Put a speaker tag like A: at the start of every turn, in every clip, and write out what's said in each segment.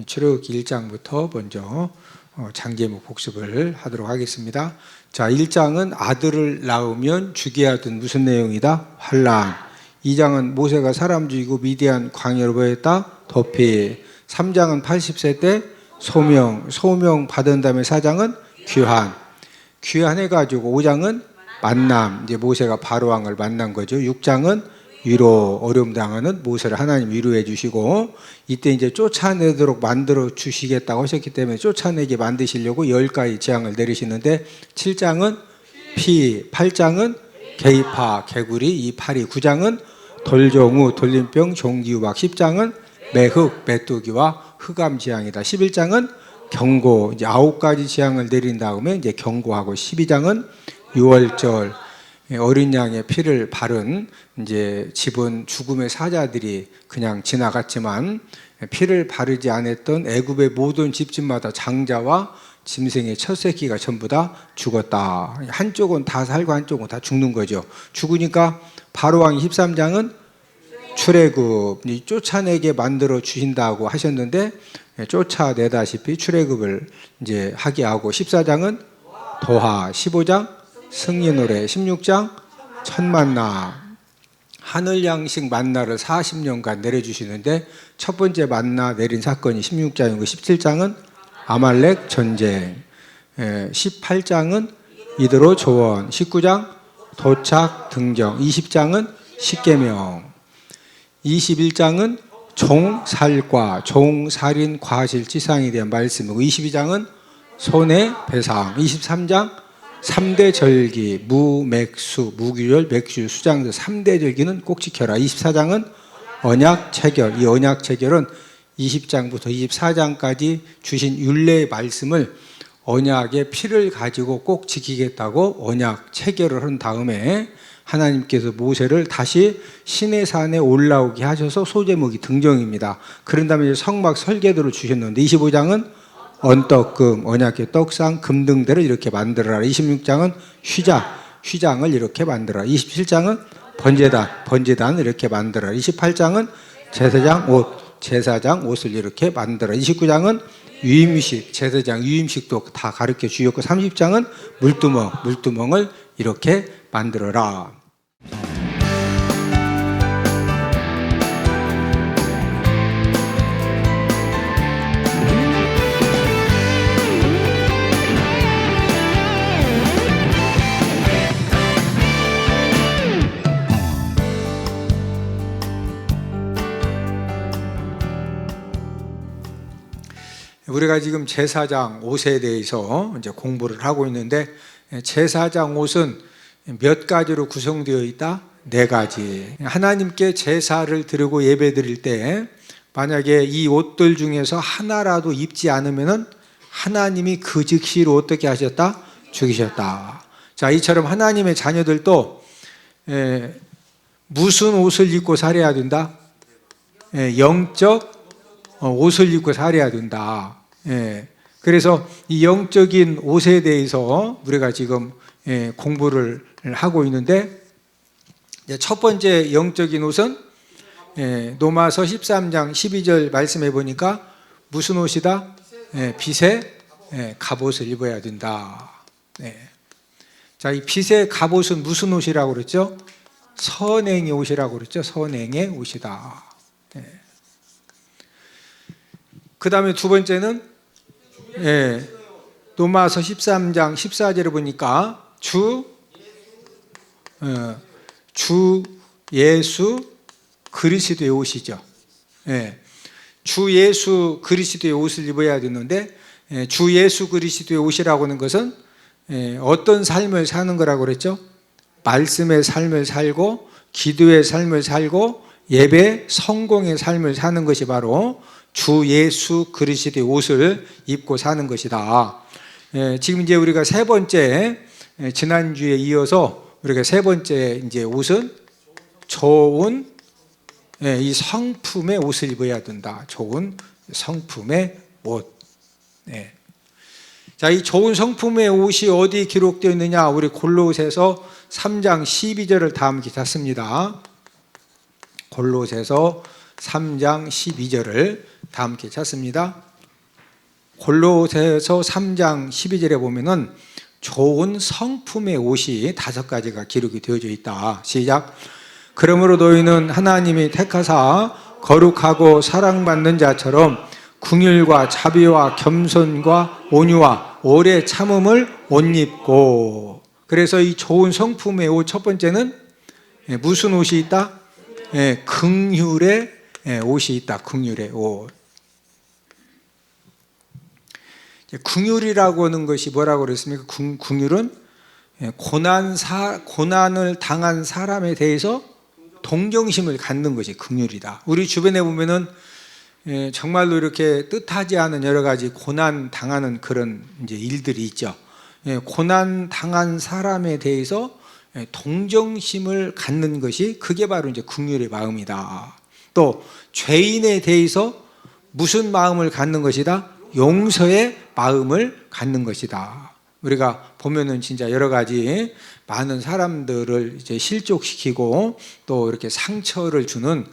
A: 출애굽기 1장부터 먼저 장제목 복습을 하도록 하겠습니다. 자, 1장은 아들을 낳으면 죽여야 하던 무슨 내용이다? 환란. 2장은 모세가 사람 죽이고 미디안 광야로 보냈다? 도피. 3장은 80세 때 소명 받은 다음에 4장은 귀환해가지고 5장은 만남, 이제 모세가 바로왕을 만난 거죠. 6장은 위로, 어려움 당하는 모세를 하나님 위로해 주시고, 이때 이제 쫓아내도록 만들어 주시겠다고 하셨기 때문에 쫓아내게 만드시려고 10가지 재앙을 내리시는데, 7장은 피, 8장은 개입파, 개구리, 이 파리, 9장은 돌종우, 돌림병, 종기우박, 10장은 매흑, 메뚜기와 흑암 재앙이다. 11장은 경고, 이제 9가지 재앙을 내린 다음에 이제 경고하고, 12장은 유월절, 어린 양의 피를 바른 이제 집은 죽음의 사자들이 그냥 지나갔지만 피를 바르지 않았던 애굽의 모든 집집마다 장자와 짐승의 첫 새끼가 전부 다 죽었다. 한쪽은 다 살고 한쪽은 다 죽는 거죠. 죽으니까 바로왕 13장은 출애굽, 쫓아내게 만들어 주신다고 하셨는데 쫓아내다시피 출애굽을 이제 하게 하고, 14장은 도하, 15장 승리 노래, 16장 천만나, 하늘 양식 만나를 40년간 내려주시는데 첫 번째 만나 내린 사건이 16장이고, 17장은 아말렉 전쟁, 18장은 이드로 조원, 19장 도착 등정, 20장은 십계명, 21장은 종살과 종살인 과실치상에 대한 말씀이고, 22장은 손해배상, 23장 3대 절기, 무맥수, 무규절, 맥주, 수장, 3대 절기는 꼭 지켜라. 24장은 언약 체결. 이 언약 체결은 20장부터 24장까지 주신 율례의 말씀을 언약의 피를 가지고 꼭 지키겠다고 언약 체결을 한 다음에 하나님께서 모세를 다시 시내산에 올라오게 하셔서 소제목이 등정입니다. 그런 다음에 성막 설계도를 주셨는데, 25장은 언떡금, 언약의 떡상, 금등대를 이렇게 만들어라. 26장은 휘장을 이렇게 만들어라. 27장은 번제단을 이렇게 만들어라. 28장은 제사장 옷을 이렇게 만들어라. 29장은 유임식, 제사장 유임식도 다 가르쳐 주셨고, 30장은 물두멍을 이렇게 만들어라. 우리가 지금 제사장 옷에 대해서 이제 공부를 하고 있는데, 제사장 옷은 몇 가지로 구성되어 있다? 4가지. 하나님께 제사를 드리고 예배 드릴 때 만약에 이 옷들 중에서 하나라도 입지 않으면은 하나님이 그 즉시로 어떻게 하셨다? 죽이셨다. 자, 이처럼 하나님의 자녀들도 무슨 옷을 입고 살아야 된다? 영적 옷을 입고 살아야 된다. 그래서 이 영적인 옷에 대해서 우리가 지금 공부를 하고 있는데, 첫 번째 영적인 옷은 로마서 13장 12절 말씀해 보니까 무슨 옷이다? 빛의 갑옷을 입어야 된다. 자, 이 빛의 갑옷은 무슨 옷이라고 그랬죠? 선행의 옷이라고 그랬죠? 선행의 옷이다. 그 다음에 두 번째는 로마서 13장 14절에 보니까 주 예수 그리스도의 옷이죠. 주 예수 그리스도의 옷을 입어야 되는데, 주 예수 그리스도의 옷이라고 하는 것은 어떤 삶을 사는 거라고 그랬죠? 말씀의 삶을 살고 기도의 삶을 살고 예배 성공의 삶을 사는 것이 바로 주 예수 그리스도의 옷을 입고 사는 것이다. 지금 이제 우리가 세 번째, 지난주에 이어서 우리가 세 번째 이제 옷은 좋은 이 성품의 옷을 입어야 된다. 좋은 성품의 옷. 자, 이 좋은 성품의 옷이 어디 기록되어 있느냐? 우리 골로새서 3장 12절을 다 함께 찾습니다. 골로새서 3장 12절을 다 함께 찾습니다. 골로새서 3장 12절에 보면은 좋은 성품의 옷이 5가지가 기록이 되어져 있다. 시작. 그러므로 너희는 하나님이 택하사 거룩하고 사랑받는 자처럼 긍휼과 자비와 겸손과 온유와 오래 참음을 옷 입고. 그래서 이 좋은 성품의 옷 첫 번째는 무슨 옷이 있다? 긍휼의 옷이 있다. 긍휼의 옷. 긍휼이라고 하는 것이 뭐라고 그랬습니까? 긍휼은 고난을 당한 사람에 대해서 동정심을 갖는 것이 긍휼이다. 우리 주변에 보면은 정말로 이렇게 뜻하지 않은 여러 가지 고난 당하는 그런 이제 일들이 있죠. 고난 당한 사람에 대해서 동정심을 갖는 것이 그게 바로 이제 긍휼의 마음이다. 또 죄인에 대해서 무슨 마음을 갖는 것이다? 용서의 마음을 갖는 것이다. 우리가 보면은 진짜 여러 가지 많은 사람들을 이제 실족시키고 또 이렇게 상처를 주는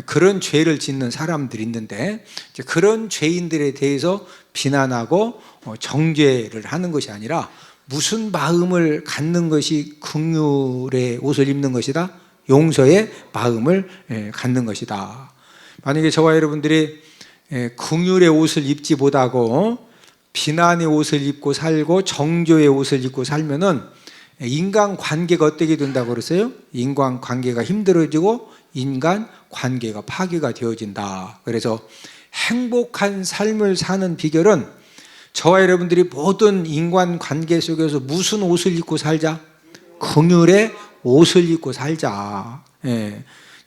A: 그런 죄를 짓는 사람들이 있는데, 그런 죄인들에 대해서 비난하고 정죄를 하는 것이 아니라 무슨 마음을 갖는 것이 긍휼의 옷을 입는 것이다? 용서의 마음을 갖는 것이다. 만약에 저와 여러분들이 긍휼의 옷을 입지 못하고 비난의 옷을 입고 살고 정죄의 옷을 입고 살면은 인간관계가 어떻게 된다고 그랬어요? 인간관계가 힘들어지고 인간관계가 파괴가 되어진다. 그래서 행복한 삶을 사는 비결은 저와 여러분들이 모든 인간관계 속에서 무슨 옷을 입고 살자? 긍휼의 옷을 입고 살자.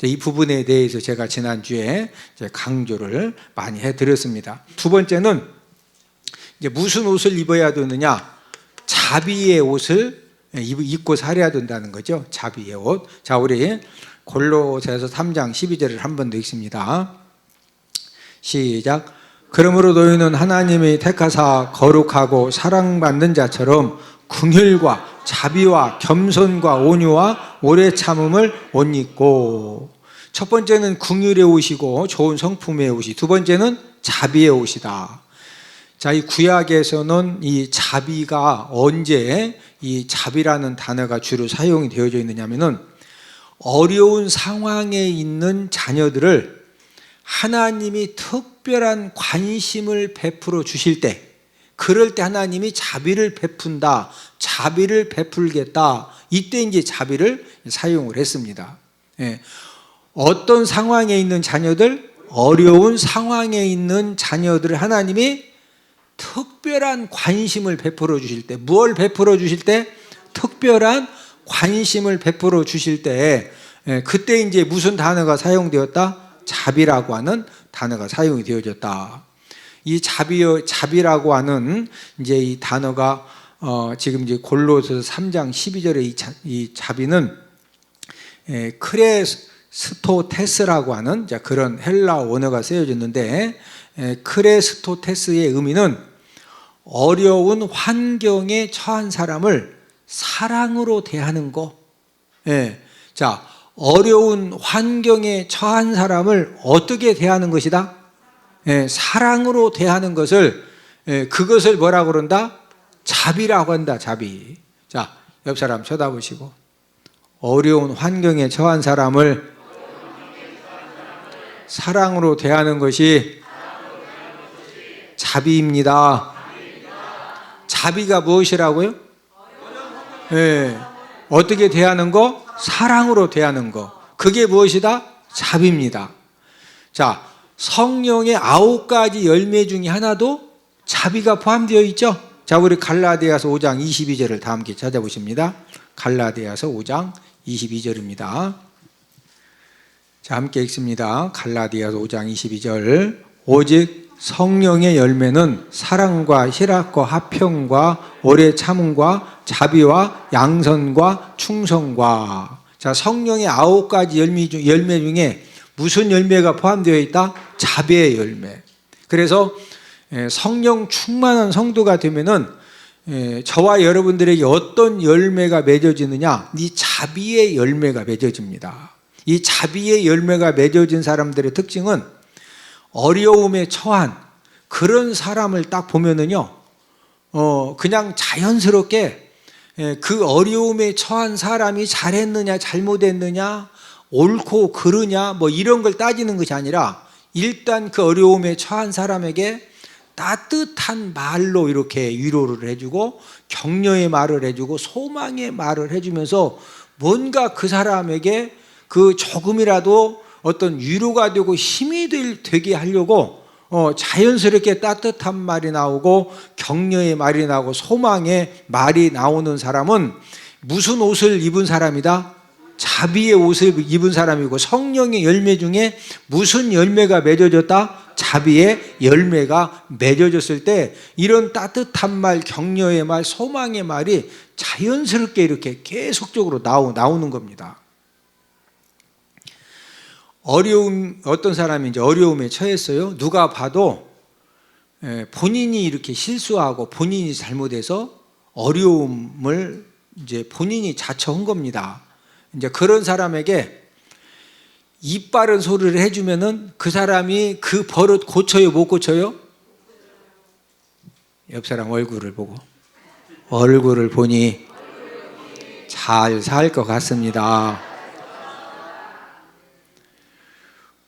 A: 이 부분에 대해서 제가 지난주에 강조를 많이 해드렸습니다. 두 번째는 이제 무슨 옷을 입어야 되느냐? 자비의 옷을 입고 살아야 된다는 거죠. 자비의 옷. 자, 우리 골로새서 3장 12절을 한 번 더 읽습니다. 시작. 그러므로 너희는 하나님이 택하사 거룩하고 사랑받는 자처럼 긍휼과 자비와 겸손과 온유와 오래 참음을 옷 입고. 첫 번째는 긍휼의 옷이고 좋은 성품의 옷이, 두 번째는 자비의 옷이다. 자, 이 구약에서는 이 자비가 언제 이 자비라는 단어가 주로 사용이 되어져 있느냐면은 어려운 상황에 있는 자녀들을 하나님이 특별한 관심을 베풀어 주실 때, 그럴 때 하나님이 자비를 베푼다, 자비를 베풀겠다, 이때 이제 자비를 사용을 했습니다. 어떤 상황에 있는 자녀들, 어려운 상황에 있는 자녀들을 하나님이 특별한 관심을 베풀어 주실 때, 무엇을 베풀어 주실 때? 특별한 관심을 베풀어 주실 때, 그때 이제 무슨 단어가 사용되었다? 자비라고 하는 단어가 사용이 되어졌다. 이 자비라고 하는 이제 이 단어가 지금 이제 골로새서 3장 12절의 이 자비는 크레스토테스라고 하는 그런 헬라 원어가 쓰여졌는데, 크레스토테스의 의미는 어려운 환경에 처한 사람을 사랑으로 대하는 거. 자, 어려운 환경에 처한 사람을 어떻게 대하는 것이다? 사랑으로 대하는 것을, 그것을 뭐라고 그런다? 자비라고 한다. 자비. 자, 옆 사람 쳐다보시고, 어려운 환경에 처한 사람을 사랑으로 대하는 것이 자비입니다. 자비가 무엇이라고요? 어떻게 대하는 거? 사랑으로 대하는 거. 그게 무엇이다? 자비입니다. 자, 성령의 9가지 열매 중에 하나도 자비가 포함되어 있죠. 자, 우리 갈라디아서 5장 22절을 다 함께 찾아보십니다. 갈라디아서 5장 22절입니다. 자, 함께 읽습니다. 갈라디아서 5장 22절. 오직 성령의 열매는 사랑과 희락과 화평과 오래 참음과 자비와 양선과 충성과. 자, 성령의 9가지 열매 중에 무슨 열매가 포함되어 있다? 자비의 열매. 그래서 성령 충만한 성도가 되면은 저와 여러분들에게 어떤 열매가 맺어지느냐? 이 자비의 열매가 맺어집니다. 이 자비의 열매가 맺어진 사람들의 특징은 어려움에 처한 그런 사람을 딱 보면은요, 그냥 자연스럽게 그 어려움에 처한 사람이 잘했느냐 잘못했느냐 옳고 그르냐 뭐 이런 걸 따지는 것이 아니라 일단 그 어려움에 처한 사람에게 따뜻한 말로 이렇게 위로를 해주고 격려의 말을 해주고 소망의 말을 해주면서 뭔가 그 사람에게 그 조금이라도 어떤 위로가 되고 힘이 되게 하려고 자연스럽게 따뜻한 말이 나오고 격려의 말이 나오고 소망의 말이 나오는 사람은 무슨 옷을 입은 사람이다? 자비의 옷을 입은 사람이고, 성령의 열매 중에 무슨 열매가 맺어졌다? 자비의 열매가 맺어졌을 때 이런 따뜻한 말, 격려의 말, 소망의 말이 자연스럽게 이렇게 계속적으로 나오는 겁니다. 어떤 사람이 이제 어려움에 처했어요. 누가 봐도 본인이 이렇게 실수하고 본인이 잘못해서 어려움을 이제 본인이 자처한 겁니다. 이제 그런 사람에게 입 바른 소리를 해주면은 그 사람이 그 버릇 고쳐요, 못 고쳐요? 옆 사람 얼굴을 보고, 얼굴을 보니 잘 살 것 같습니다.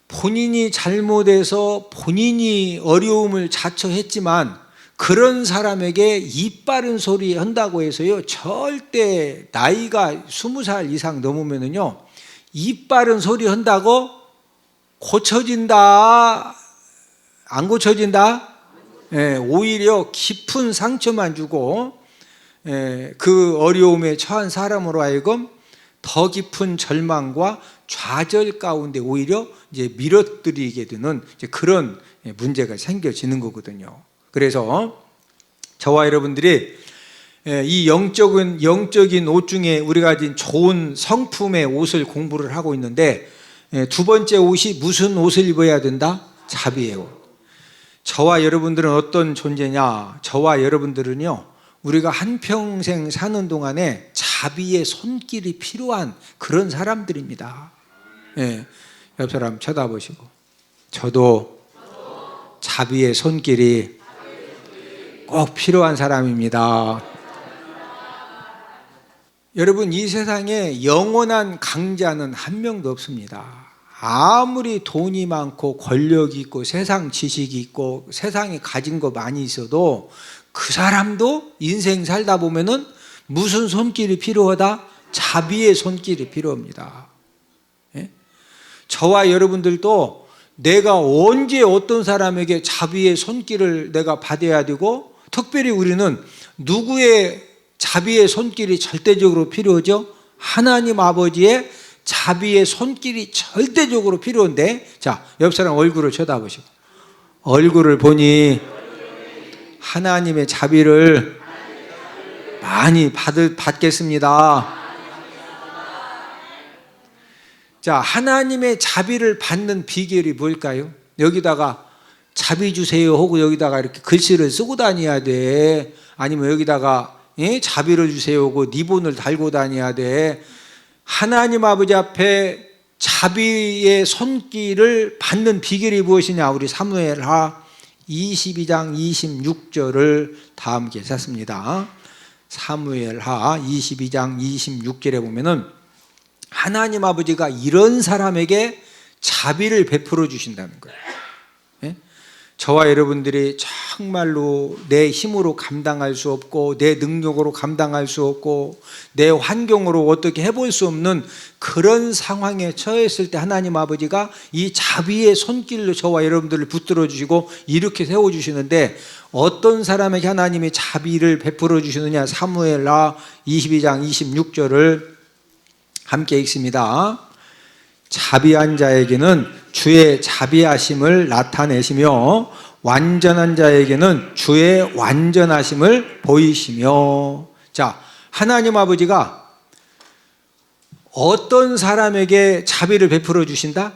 A: 본인이 잘못해서 본인이 어려움을 자처했지만 그런 사람에게 입 바른 소리 한다고 해서요, 절대 나이가 20살 이상 넘으면은요, 입 바른 소리 한다고 고쳐진다, 안 고쳐진다? 오히려 깊은 상처만 주고 그 어려움에 처한 사람으로 하여금 더 깊은 절망과 좌절 가운데 오히려 이제 밀어뜨리게 되는 이제 그런 문제가 생겨지는 거거든요. 그래서 저와 여러분들이 이 영적인 옷 중에 우리가 가진 좋은 성품의 옷을 공부를 하고 있는데, 두 번째 옷이 무슨 옷을 입어야 된다? 자비의 옷. 저와 여러분들은 어떤 존재냐? 저와 여러분들은요, 우리가 한평생 사는 동안에 자비의 손길이 필요한 그런 사람들입니다. 옆 사람 쳐다보시고, 저도 자비의 손길이 꼭 필요한 사람입니다. 여러분, 이 세상에 영원한 강자는 한 명도 없습니다. 아무리 돈이 많고 권력이 있고 세상 지식이 있고 세상에 가진 거 많이 있어도 그 사람도 인생 살다 보면은 무슨 손길이 필요하다? 자비의 손길이 필요합니다. 저와 여러분들도 내가 언제 어떤 사람에게 자비의 손길을 내가 받아야 되고, 특별히 우리는 누구의 자비의 손길이 절대적으로 필요하죠? 하나님 아버지의 자비의 손길이 절대적으로 필요한데, 자, 옆 사람 얼굴을 쳐다보시고, 얼굴을 보니 하나님의 자비를 많이 받겠습니다. 자, 하나님의 자비를 받는 비결이 뭘까요? 여기다가 자비 주세요 하고 여기다가 이렇게 글씨를 쓰고 다녀야 돼. 아니면 여기다가 자비를 주세요 하고 리본을 달고 다녀야 돼. 하나님 아버지 앞에 자비의 손길을 받는 비결이 무엇이냐? 우리 사무엘하 22장 26절을 다 함께 찾습니다. 사무엘하 22장 26절에 보면은 하나님 아버지가 이런 사람에게 자비를 베풀어 주신다는 거예요. 저와 여러분들이 정말로 내 힘으로 감당할 수 없고 내 능력으로 감당할 수 없고 내 환경으로 어떻게 해볼 수 없는 그런 상황에 처했을 때 하나님 아버지가 이 자비의 손길로 저와 여러분들을 붙들어 주시고 이렇게 세워주시는데, 어떤 사람에게 하나님이 자비를 베풀어 주시느냐? 사무엘하 22장 26절을 함께 읽습니다. 자비한 자에게는 주의 자비하심을 나타내시며 완전한 자에게는 주의 완전하심을 보이시며. 자, 하나님 아버지가 어떤 사람에게 자비를 베풀어 주신다?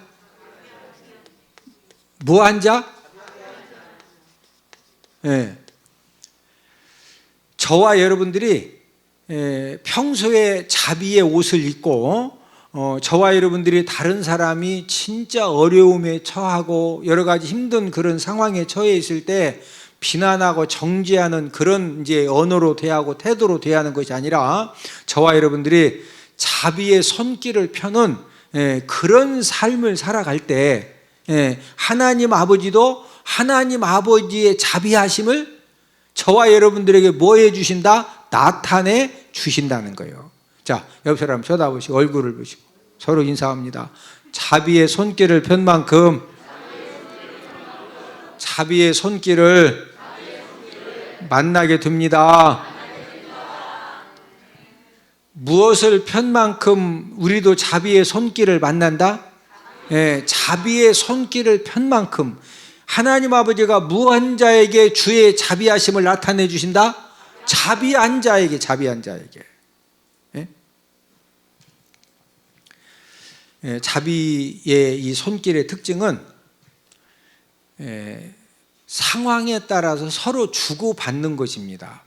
A: 무한 자? 저와 여러분들이 평소에 자비의 옷을 입고 저와 여러분들이 다른 사람이 진짜 어려움에 처하고 여러 가지 힘든 그런 상황에 처해 있을 때 비난하고 정죄하는 그런 이제 언어로 대하고 태도로 대하는 것이 아니라 저와 여러분들이 자비의 손길을 펴는 그런 삶을 살아갈 때 하나님 아버지도 하나님 아버지의 자비하심을 저와 여러분들에게 뭐 해주신다? 나타내 주신다는 거예요. 자, 옆 사람 쳐다보시고 얼굴을 보시고 서로 인사합니다. 자비의 손길을 편 만큼 자비의 손길을 만나게 됩니다. 무엇을 편 만큼 우리도 자비의 손길을 만난다? 자비의 손길을 편 만큼 하나님 아버지가 무한 자에게 주의 자비하심을 나타내 주신다? 자비한 자에게. 자비의 이 손길의 특징은 상황에 따라서 서로 주고받는 것입니다.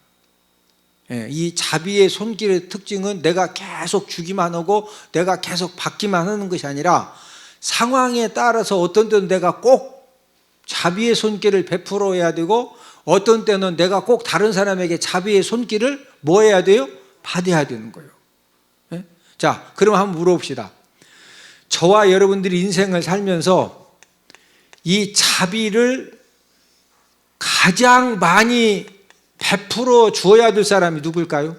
A: 이 자비의 손길의 특징은 내가 계속 주기만 하고 내가 계속 받기만 하는 것이 아니라 상황에 따라서 어떤 때는 내가 꼭 자비의 손길을 베풀어야 되고 어떤 때는 내가 꼭 다른 사람에게 자비의 손길을 뭐 해야 돼요? 받아야 되는 거예요. 자, 그럼 한번 물어봅시다. 저와 여러분들이 인생을 살면서 이 자비를 가장 많이 베풀어 주어야 될 사람이 누굴까요?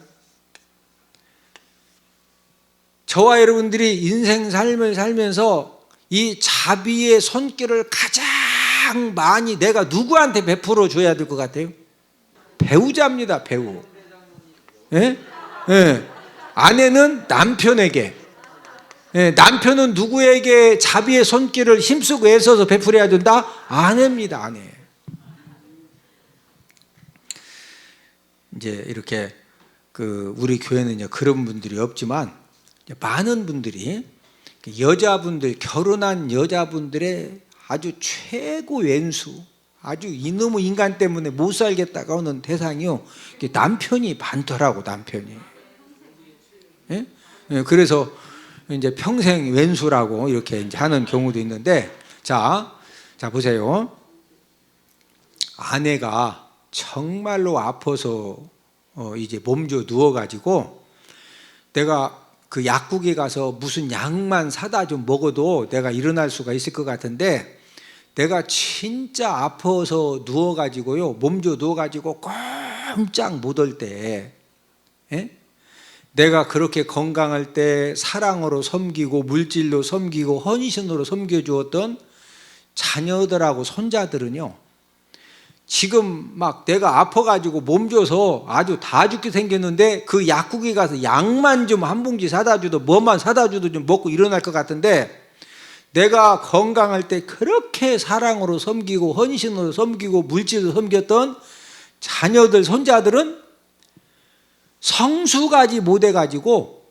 A: 저와 여러분들이 인생 삶을 살면서 이 자비의 손길을 가장 많이 내가 누구한테 베풀어 줘야 될 것 같아요? 배우자입니다. 배우. 아내는 남편에게, 남편은 누구에게 자비의 손길을 힘쓰고 애써서 베풀어야 된다? 아내입니다. 아내. 이제 이렇게 우리 교회는요 그런 분들이 없지만 많은 분들이 여자분들, 결혼한 여자분들의 아주 최고 왼수, 아주 이놈의 인간 때문에 못 살겠다가 하는 대상이요 남편이 많더라고. 남편이. 그래서 이제 평생 왼수라고 이렇게 이제 하는 경우도 있는데, 자 보세요. 아내가 정말로 아파서 이제 몸져 누워가지고 내가 그 약국에 가서 무슨 약만 사다 좀 먹어도 내가 일어날 수가 있을 것 같은데, 내가 진짜 아파서 누워가지고요 몸져 누워가지고 꼼짝 못할 때, 내가 그렇게 건강할 때 사랑으로 섬기고 물질로 섬기고 헌신으로 섬겨주었던 자녀들하고 손자들은요 지금 막 내가 아파가지고 몸줘서 아주 다 죽게 생겼는데 그 약국에 가서 약만 좀 한 봉지 사다 주도 뭐만 사다 주도 좀 먹고 일어날 것 같은데, 내가 건강할 때 그렇게 사랑으로 섬기고 헌신으로 섬기고 물질로 섬겼던 자녀들 손자들은 성수가지 못해가지고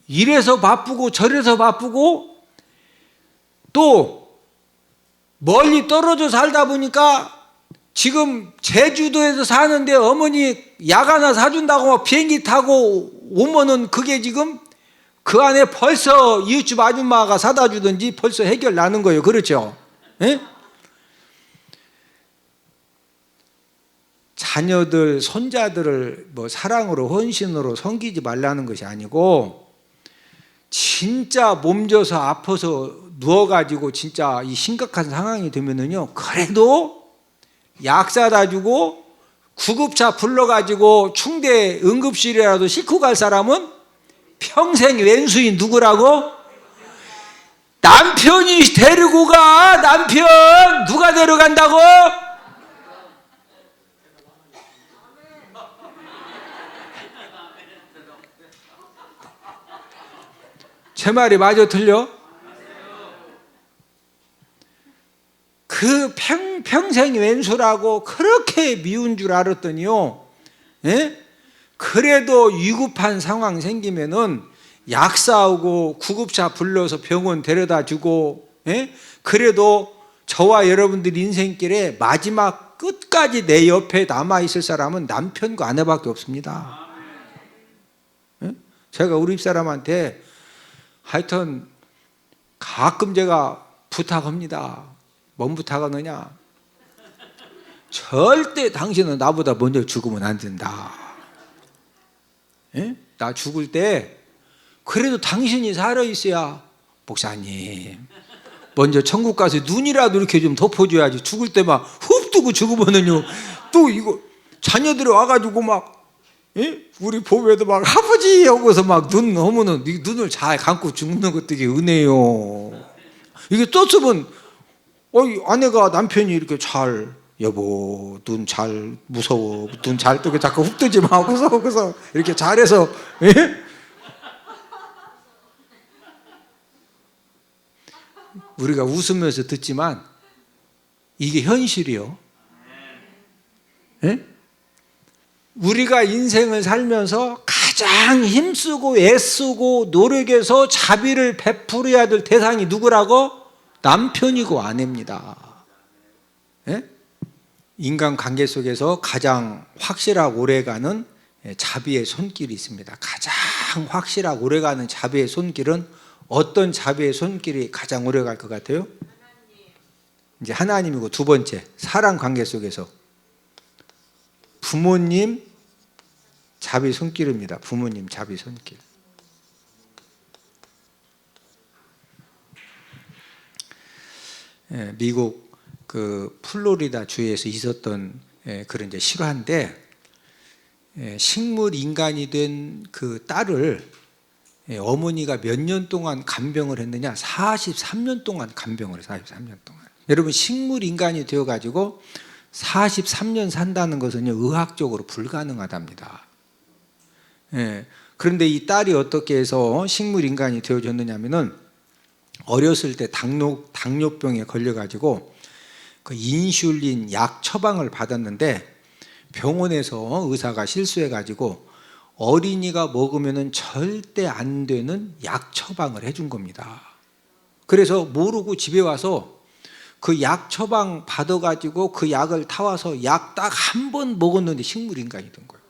A: 이래서 바쁘고 저래서 바쁘고 또 멀리 떨어져 살다 보니까 지금 제주도에서 사는데 어머니 약 하나 사준다고 비행기 타고 오면은 그게 지금 그 안에 벌써 이웃집 아줌마가 사다 주든지 벌써 해결 나는 거예요. 그렇죠? 자녀들, 손자들을 뭐 사랑으로 헌신으로 섬기지 말라는 것이 아니고, 진짜 몸져서 아파서 누워가지고 진짜 이 심각한 상황이 되면은요 그래도 약 사다 주고 구급차 불러가지고 충대 응급실이라도 싣고 갈 사람은 평생 왼수인 누구라고? 남편이 데리고 가. 남편 누가 데려간다고? 제 말이 맞아 틀려? 그 평생 왼수라고 그렇게 미운 줄 알았더니요, 그래도 위급한 상황 생기면은 약 사오고 구급차 불러서 병원 데려다 주고, 그래도 저와 여러분들 인생길에 마지막 끝까지 내 옆에 남아있을 사람은 남편과 아내밖에 없습니다. 제가 우리 집사람한테 하여튼 가끔 제가 부탁합니다. 뭔 부탁하느냐? 절대 당신은 나보다 먼저 죽으면 안 된다. 예? 나 죽을 때 그래도 당신이 살아있어야, 목사님 먼저 천국 가서 눈이라도 이렇게 좀 덮어줘야지. 죽을 때 막 훅 뜨고 죽으면은요, 또 이거 자녀들이 와가지고 막, 예? 우리 보배도 막 아버지 하고서 막 눈 오면은 눈을 잘 감고 죽는 것도 이게 은혜요. 이게 떴으면 아내가 남편이 이렇게 잘, 여보 눈 잘, 무서워 눈 잘 뜨게 자꾸 훅 뜨지 마 무서워 그래서 이렇게 잘해서, 예? 우리가 웃으면서 듣지만 이게 현실이요. 예? 우리가 인생을 살면서 가장 힘쓰고 애쓰고 노력해서 자비를 베풀어야 될 대상이 누구라고? 남편이고 아내입니다. 예? 인간관계 속에서 가장 확실하고 오래가는 자비의 손길이 있습니다. 가장 확실하고 오래가는 자비의 손길은 어떤 자비의 손길이 가장 오래갈 것 같아요? 이제 하나님이고, 두 번째 사랑 관계 속에서 부모님 자비 손길입니다. 부모님 자비 손길. 미국 그 플로리다 주에서 있었던 그런 이제 실화인데, 식물 인간이 된 그 딸을 어머니가 몇 년 동안 간병을 했느냐? 43년 동안 간병을 해요. 43년 동안. 여러분, 식물 인간이 되어 가지고 43년 산다는 것은요, 의학적으로 불가능하답니다. 그런데 이 딸이 어떻게 해서 식물 인간이 되어졌느냐면은, 어렸을 때 당뇨병에 걸려 가지고 그 인슐린 약 처방을 받았는데, 병원에서 의사가 실수해 가지고 어린이가 먹으면은 절대 안 되는 약 처방을 해준 겁니다. 그래서 모르고 집에 와서 그 약 처방 받아가지고 그 약을 타와서 약 딱 한 번 먹었는데 식물인간이 된 거예요.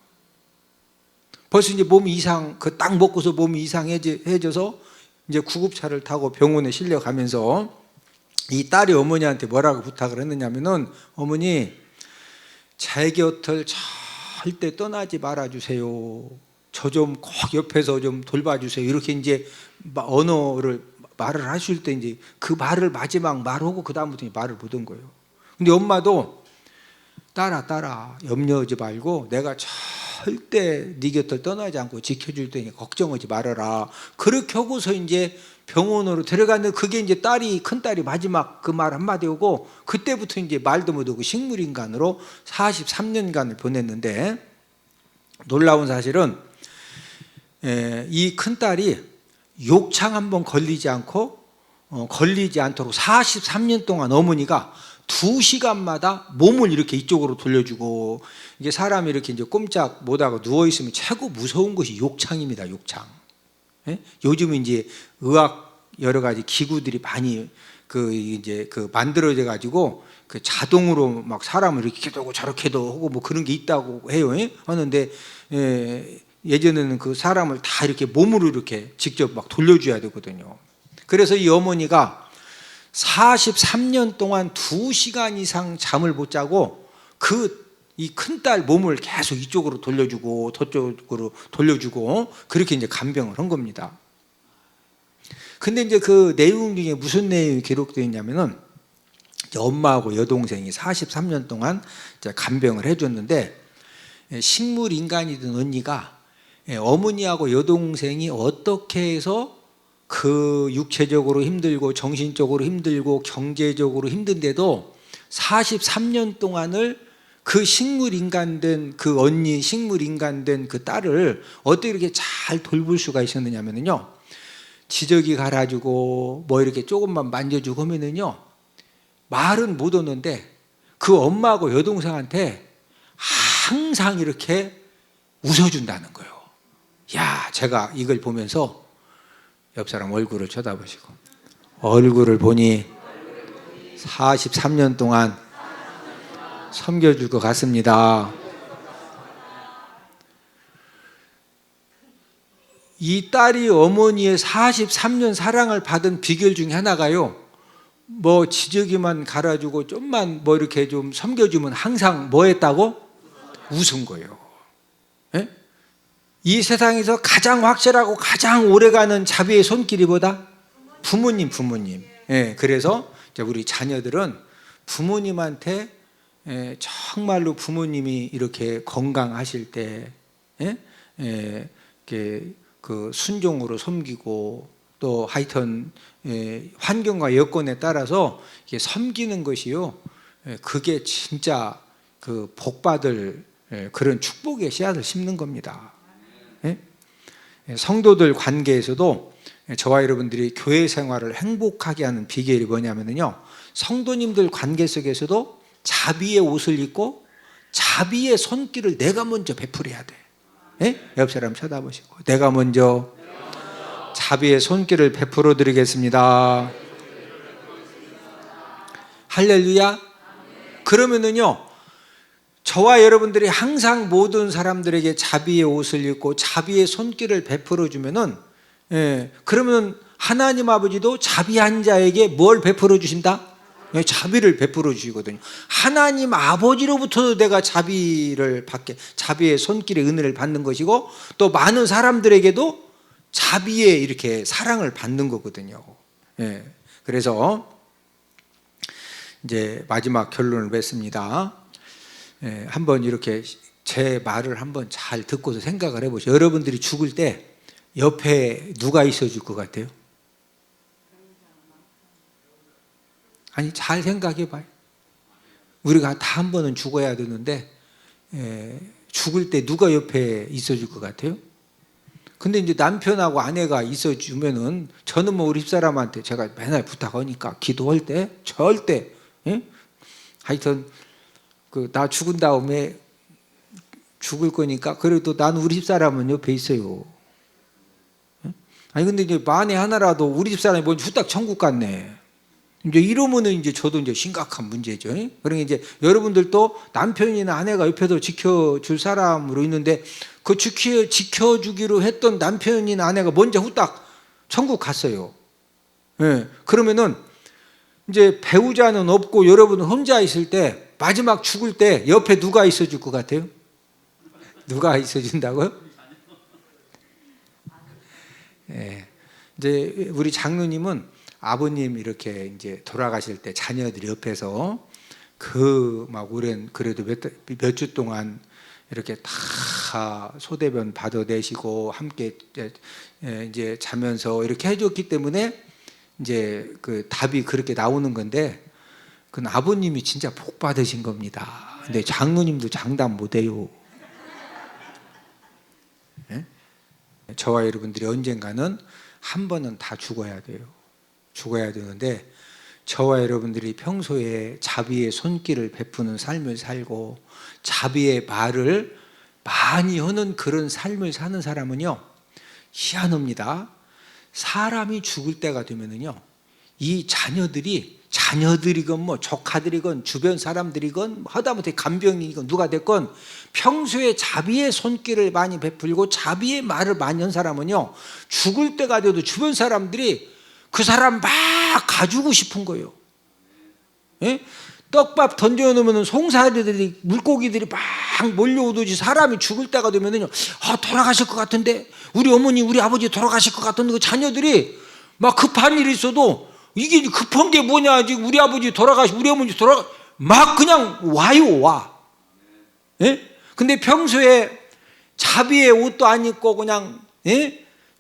A: 벌써 이제 몸이 그 딱 먹고서 몸이 이상해져서 이제 구급차를 타고 병원에 실려가면서 이 딸이 어머니한테 뭐라고 부탁을 했느냐면은, 어머니 제 곁을 절대 떠나지 말아주세요. 저 좀 꼭 옆에서 좀 돌봐주세요. 이렇게 이제 말을 하실 때 이제 그 말을 마지막 말하고 그 다음부터 말을 못 한 거예요. 근데 엄마도 딸아 염려하지 말고 내가 절대 네 곁을 떠나지 않고 지켜줄 테니 걱정하지 말아라. 그렇게 하고서 이제 병원으로 들어갔는데, 그게 이제 큰 딸이 마지막 그 말 한마디 하고 그때부터 이제 말도 못하고 식물인간으로 43년간을 보냈는데, 놀라운 사실은 이 큰딸이 욕창 한번 걸리지 않도록 43년 동안 어머니가 2시간마다 몸을 이렇게 이쪽으로 돌려주고, 이게 사람이 이렇게 이제 꼼짝 못하고 누워있으면 최고 무서운 것이 욕창입니다. 욕창. 요즘은 이제 의학 여러 가지 기구들이 많이 만들어져 가지고 그 자동으로 막 사람을 이렇게도 하고 저렇게도 하고 뭐 그런 게 있다고 해요. 하는데 예전에는 그 사람을 다 이렇게 몸으로 이렇게 직접 막 돌려줘야 되거든요. 그래서 이 어머니가 43년 동안 2시간 이상 잠을 못 자고 이 큰딸 몸을 계속 이쪽으로 돌려주고 저쪽으로 돌려주고 그렇게 이제 간병을 한 겁니다. 근데 이제 그 내용 중에 무슨 내용이 기록되어 있냐면은, 엄마하고 여동생이 43년 동안 이제 간병을 해줬는데, 식물 인간이던 언니가 어머니하고 여동생이 어떻게 해서 그 육체적으로 힘들고 정신적으로 힘들고 경제적으로 힘든데도 43년 동안을 그 식물 인간 된 그 언니, 식물 인간 된 그 딸을 어떻게 이렇게 잘 돌볼 수가 있었느냐면요, 지저귀 갈아주고 뭐 이렇게 조금만 만져주고 하면은요, 말은 못 얻는데 그 엄마하고 여동생한테 항상 이렇게 웃어준다는 거예요. 야, 제가 이걸 보면서 옆 사람 얼굴을 쳐다보시고, 얼굴을 보니 43년 동안 섬겨줄 것 같습니다. 이 딸이 어머니의 43년 사랑을 받은 비결 중에 하나가요, 뭐 지저귀만 갈아주고 좀만 뭐 이렇게 좀 섬겨주면 항상 뭐 했다고? 웃은 거예요. 예? 이 세상에서 가장 확실하고 가장 오래가는 자비의 손길이 뭐다? 부모님. 예, 그래서 이제 우리 자녀들은 부모님한테 정말로 부모님이 이렇게 건강하실 때 이렇게 그 순종으로 섬기고 또 하여튼 환경과 여건에 따라서 이게 섬기는 것이요, 그게 진짜 그 복받을 그런 축복의 씨앗을 심는 겁니다. 성도들 관계에서도 저와 여러분들이 교회 생활을 행복하게 하는 비결이 뭐냐면요, 성도님들 관계 속에서도 자비의 옷을 입고 자비의 손길을 내가 먼저 베풀어야 돼. 옆 사람 쳐다보시고 내가 먼저 자비의 손길을 베풀어 드리겠습니다. 할렐루야. 그러면은요, 저와 여러분들이 항상 모든 사람들에게 자비의 옷을 입고 자비의 손길을 베풀어 주면은, 그러면 하나님 아버지도 자비한 자에게 뭘 베풀어 주신다? 자비를 베풀어 주시거든요. 하나님 아버지로부터도 내가 자비를 받게, 자비의 손길의 은혜를 받는 것이고, 또 많은 사람들에게도 자비의 이렇게 사랑을 받는 거거든요. 그래서 이제 마지막 결론을 맺습니다. 한번 이렇게 제 말을 한번 잘 듣고서 생각을 해보세요. 여러분들이 죽을 때 옆에 누가 있어줄 것 같아요? 아니, 잘 생각해 봐요. 우리가 다 한 번은 죽어야 되는데 죽을 때 누가 옆에 있어줄 것 같아요? 근데 이제 남편하고 아내가 있어주면은, 저는 뭐 우리 집사람한테 제가 맨날 부탁하니까 기도할 때 절대, 하여튼 그 나 죽은 다음에 죽을 거니까 그래도 난 우리 집사람은 옆에 있어요. 아니 근데 이제 만에 하나라도 우리 집사람이 뭔지 후딱 천국 갔네, 이제 이러면은 이제 저도 이제 심각한 문제죠. 그러니까 이제 여러분들도 남편이나 아내가 옆에서 지켜줄 사람으로 있는데, 그 지켜주기로 했던 남편이나 아내가 먼저 후딱 천국 갔어요. 그러면은 이제 배우자는 없고 여러분은 혼자 있을 때, 마지막 죽을 때 옆에 누가 있어줄 것 같아요? 누가 있어준다고요? 이제 우리 장로님은 아버님 이렇게 이제 돌아가실 때 자녀들이 옆에서 그 막 오랜 그래도 몇 주 동안 이렇게 다 소대변 받아내시고 함께 이제 자면서 이렇게 해줬기 때문에 이제 그 답이 그렇게 나오는 건데, 그건 아버님이 진짜 복 받으신 겁니다. 근데 장로님도 장담 못해요. 저와 여러분들이 언젠가는 한 번은 다 죽어야 돼요. 죽어야 되는데, 저와 여러분들이 평소에 자비의 손길을 베푸는 삶을 살고 자비의 말을 많이 하는 그런 삶을 사는 사람은요, 희한합니다. 사람이 죽을 때가 되면은요, 이 자녀들이건 뭐 조카들이건 주변 사람들이건 하다못해 간병이건 누가 됐건 평소에 자비의 손길을 많이 베풀고 자비의 말을 많이 한 사람은요, 죽을 때가 돼도 주변 사람들이 그 사람 막 가주고 싶은 거예요. 떡밥 던져놓으면 송사리들이, 물고기들이 막 몰려오듯이 사람이 죽을 때가 되면은요, 돌아가실 것 같은데, 우리 어머니 우리 아버지 돌아가실 것 같은데, 그 자녀들이 막 급한 일이 있어도 이게 급한 게 뭐냐, 지금 우리 아버지 돌아가시고 우리 어머니 막 그냥 와요, 와. 근데 평소에 자비의 옷도 안 입고 그냥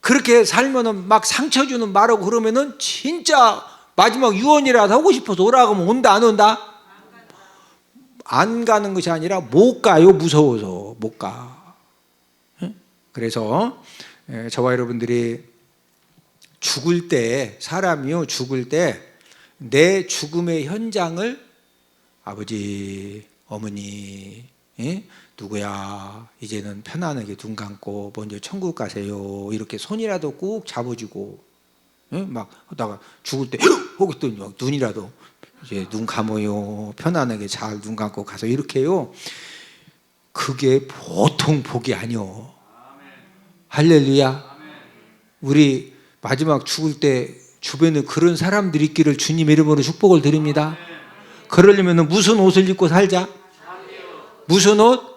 A: 그렇게 살면은 막 상처 주는 말하고 그러면은 진짜 마지막 유언이라도 하고 싶어서 오라고 하면 온다, 안 온다? 안 가는 것이 아니라 못 가요. 무서워서 못 가. 그래서 저와 여러분들이 죽을 때, 사람이요 죽을 때 내 죽음의 현장을 아버지, 어머니, 누구야, 이제는 편안하게 눈 감고 먼저 천국 가세요, 이렇게 손이라도 꼭 잡아주고, 막 하다가 죽을 때 혹은 또 눈이라도 이제 눈 감아요, 편안하게 잘 눈 감고 가서 이렇게요. 그게 보통 복이 아니요. 할렐루야. 우리 마지막 죽을 때 주변에 그런 사람들이 있기를 주님 이름으로 축복을 드립니다. 그러려면 무슨 옷을 입고 살자? 무슨 옷?